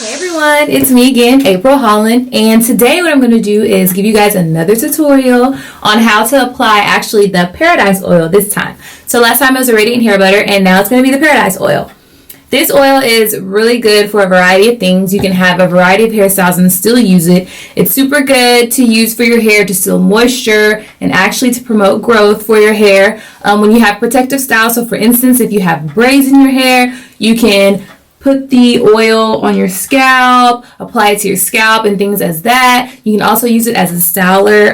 Hey everyone, it's me again, April Holland, and today what I'm going to do is give you guys another tutorial on how to apply actually the Paradise Oil this time. So last time it was a Radiant Hair Butter, and now it's going to be the Paradise Oil. This oil is really good for a variety of things. You can have a variety of hairstyles and still use it. It's super good to use for your hair to seal moisture and actually to promote growth for your hair. When you have protective styles, so for instance, if you have braids in your hair, you can put the oil on your scalp, apply it to your scalp and things as that. You can also use it as a styler,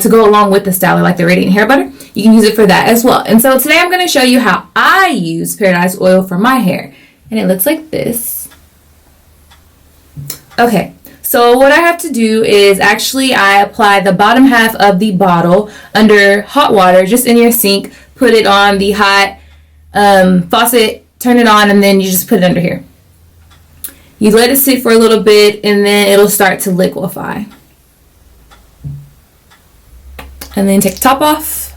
to go along with the styler like the Radiant Hair Butter. You can use it for that as well. And so today I'm going to show you how I use Paradise Oil for my hair. And it looks like this. Okay, so what I have to do is actually I apply the bottom half of the bottle under hot water, just in your sink. Put it on the hot faucet, turn it on, and then you just put it under here. You let it sit for a little bit, and then it'll start to liquefy. And then take the top off.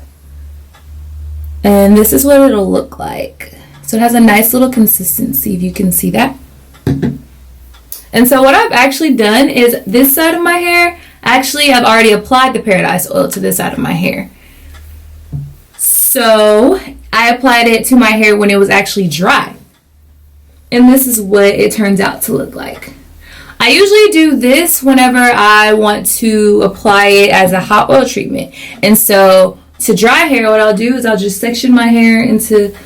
And this is what it'll look like. So it has a nice little consistency, if you can see that. And so what I've actually done is this side of my hair, actually I've already applied the Paradise Oil to this side of my hair. So I applied it to my hair when it was actually dry. And this is what it turns out to look like. I usually do this whenever I want to apply it as a hot oil treatment. And so to dry hair, what I'll do is I'll just section my hair into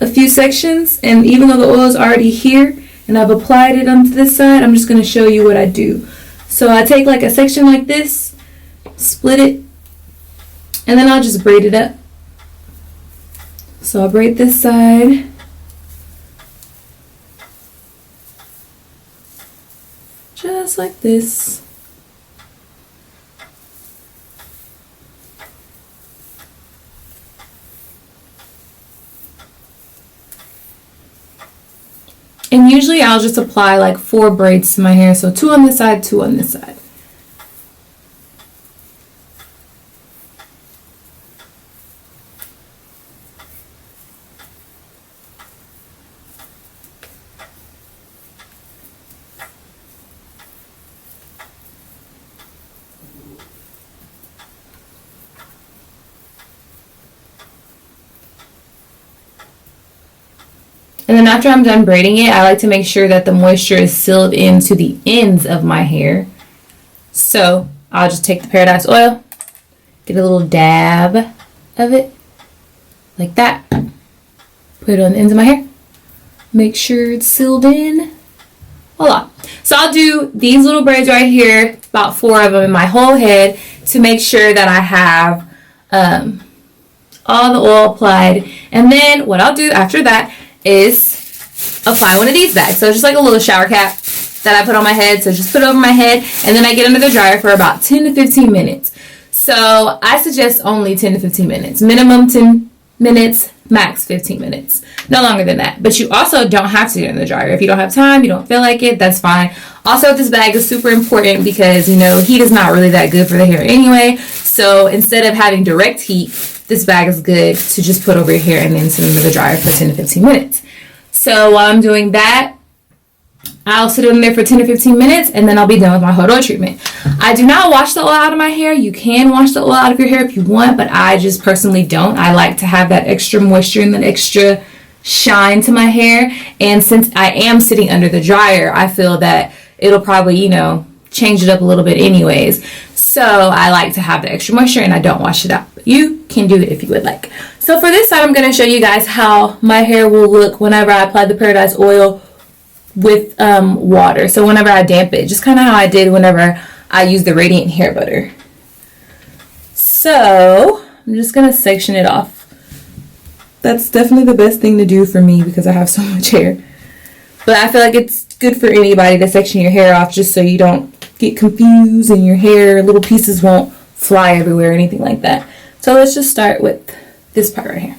a few sections. And even though the oil is already here and I've applied it onto this side, I'm just going to show you what I do. So I take like a section like this, split it, and then I'll just braid it up. So I'll braid this side. Just like this. And usually I'll just apply like 4 braids to my hair. So 2 on this side, 2 on this side. And then after I'm done braiding it, I like to make sure that the moisture is sealed into the ends of my hair. So I'll just take the Paradise Oil, get a little dab of it, like that. Put it on the ends of my hair. Make sure it's sealed in. Voila. So I'll do these little braids right here, about 4 of them in my whole head, to make sure that I have all the oil applied. And then what I'll do after that is apply one of these bags. So just like a little shower cap that I put on my head. So just put it over my head, and then I get under the dryer for about 10 to 15 minutes. So I suggest only 10 to 15 minutes. Minimum 10 minutes, max 15 minutes. No longer than that. But you also don't have to get in the dryer. If you don't have time, you don't feel like it, that's fine. Also, this bag is super important because, heat is not really that good for the hair anyway. So instead of having direct heat, this bag is good to just put over your hair and then send it to the dryer for 10 to 15 minutes. So while I'm doing that, I'll sit in there for 10 to 15 minutes, and then I'll be done with my hot oil treatment. I do not wash the oil out of my hair. You can wash the oil out of your hair if you want, but I just personally don't. I like to have that extra moisture and that extra shine to my hair. And since I am sitting under the dryer, I feel that it'll probably, change it up a little bit anyways. So I like to have the extra moisture, and I don't wash it out. But you can do it if you would like. So for this side, I'm going to show you guys how my hair will look whenever I apply the Paradise Oil with water. So whenever I damp it, just kind of how I did whenever I used the Radiant Hair Butter. So I'm just going to section it off. That's definitely the best thing to do for me because I have so much hair. But I feel like it's good for anybody to section your hair off just so you don't get confused and your hair, little pieces won't fly everywhere or anything like that. So let's just start with this part right here.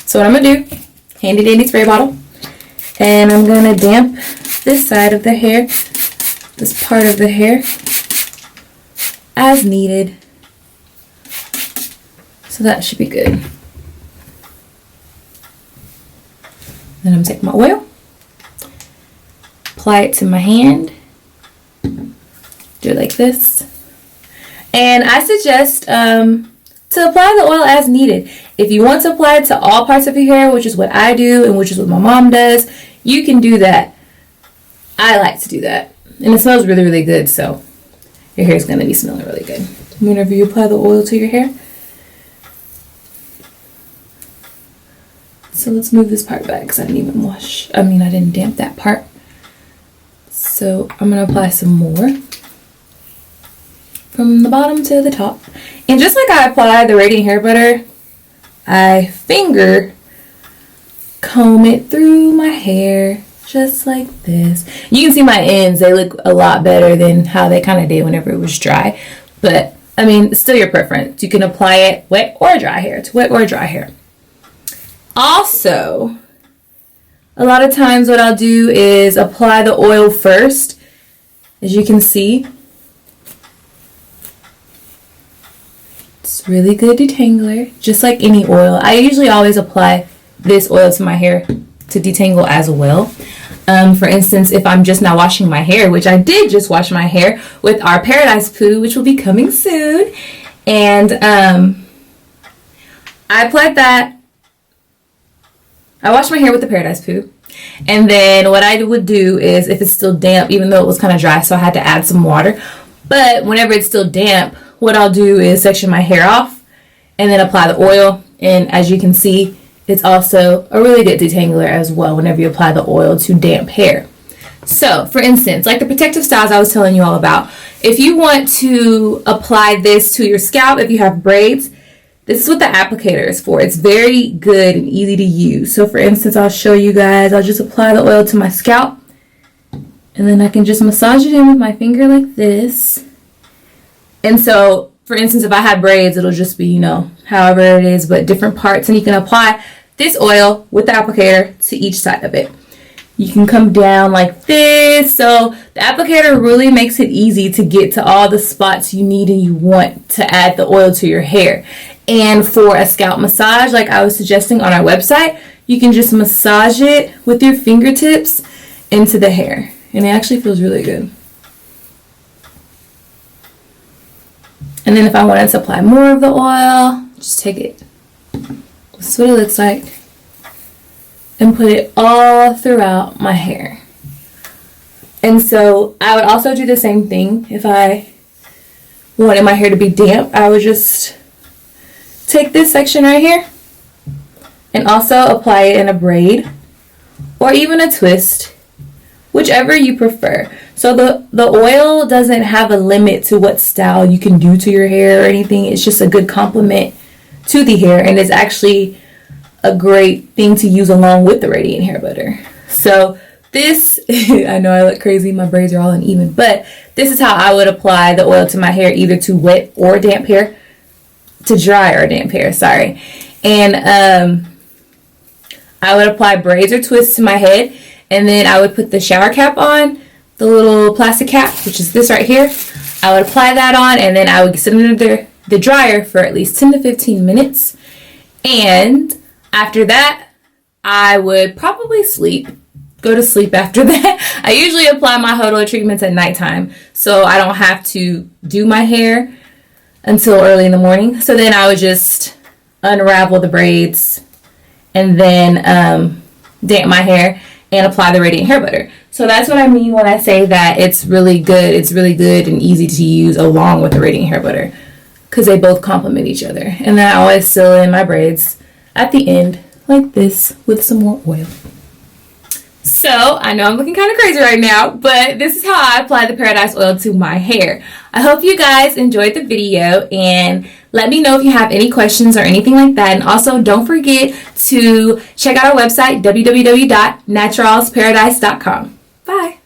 So what I'm going to do, handy dandy spray bottle, and I'm going to damp this side of the hair, this part of the hair, as needed. So that should be good. Then I'm taking my oil, apply it to my hand. Do it like this. And I suggest to apply the oil as needed. If you want to apply it to all parts of your hair, which is what I do and which is what my mom does, you can do that. I like to do that. And it smells really, really good, so your hair is going to be smelling really good whenever you apply the oil to your hair. So let's move this part back because I didn't damp that part. So I'm going to apply some more from the bottom to the top. And just like I apply the Radiant Hair Butter, I finger comb it through my hair just like this. You can see my ends, they look a lot better than how they kind of did whenever it was dry. But I mean, it's still your preference. You can apply it wet or dry hair. It's wet or dry hair. Also, a lot of times what I'll do is apply the oil first. As you can see, it's really good detangler, just like any oil. I usually always apply this oil to my hair to detangle as well. For instance, if I'm just now washing my hair, which I did just wash my hair with our Paradise Poo, which will be coming soon, and I applied that. I washed my hair with the Paradise Poo, and then what I would do is, if it's still damp, even though it was kind of dry, so I had to add some water, but whenever it's still damp, what I'll do is section my hair off and then apply the oil. And as you can see, it's also a really good detangler as well whenever you apply the oil to damp hair. So for instance, like the protective styles I was telling you all about, if you want to apply this to your scalp, if you have braids, this is what the applicator is for. It's very good and easy to use. So for instance, I'll show you guys. I'll just apply the oil to my scalp, and then I can just massage it in with my finger like this. And so, for instance, if I had braids, it'll just be, however it is, but different parts. And you can apply this oil with the applicator to each side of it. You can come down like this. So the applicator really makes it easy to get to all the spots you need and you want to add the oil to your hair. And for a scalp massage, like I was suggesting on our website, you can just massage it with your fingertips into the hair. And it actually feels really good. And then if I wanted to apply more of the oil, just take it. This is what it looks like. And put it all throughout my hair. And so I would also do the same thing if I wanted my hair to be damp. I would just take this section right here and also apply it in a braid or even a twist, whichever you prefer. So the oil doesn't have a limit to what style you can do to your hair or anything. It's just a good complement to the hair, and it's actually a great thing to use along with the Radiant Hair Butter. So this, I know I look crazy, my braids are all uneven, but this is how I would apply the oil to my hair, either to wet or damp hair, to dry or damp hair, sorry. And I would apply braids or twists to my head, and then I would put the shower cap on, the little plastic cap, which is this right here. I would apply that on, and then I would sit under the dryer for at least 10 to 15 minutes. And after that, I would probably go to sleep after that. I usually apply my Hot Oil treatments at nighttime, so I don't have to do my hair until early in the morning. So then I would just unravel the braids and then damp my hair and apply the Radiant Hair Butter. So that's what I mean when I say that it's really good. It's really good and easy to use along with the Radiant Hair Butter because they both complement each other. And then I always seal in my braids at the end like this with some more oil. So I know I'm looking kind of crazy right now, but this is how I apply the Paradise Oil to my hair. I hope you guys enjoyed the video, and let me know if you have any questions or anything like that. And also don't forget to check out our website, www.naturalsparadise.com. Bye.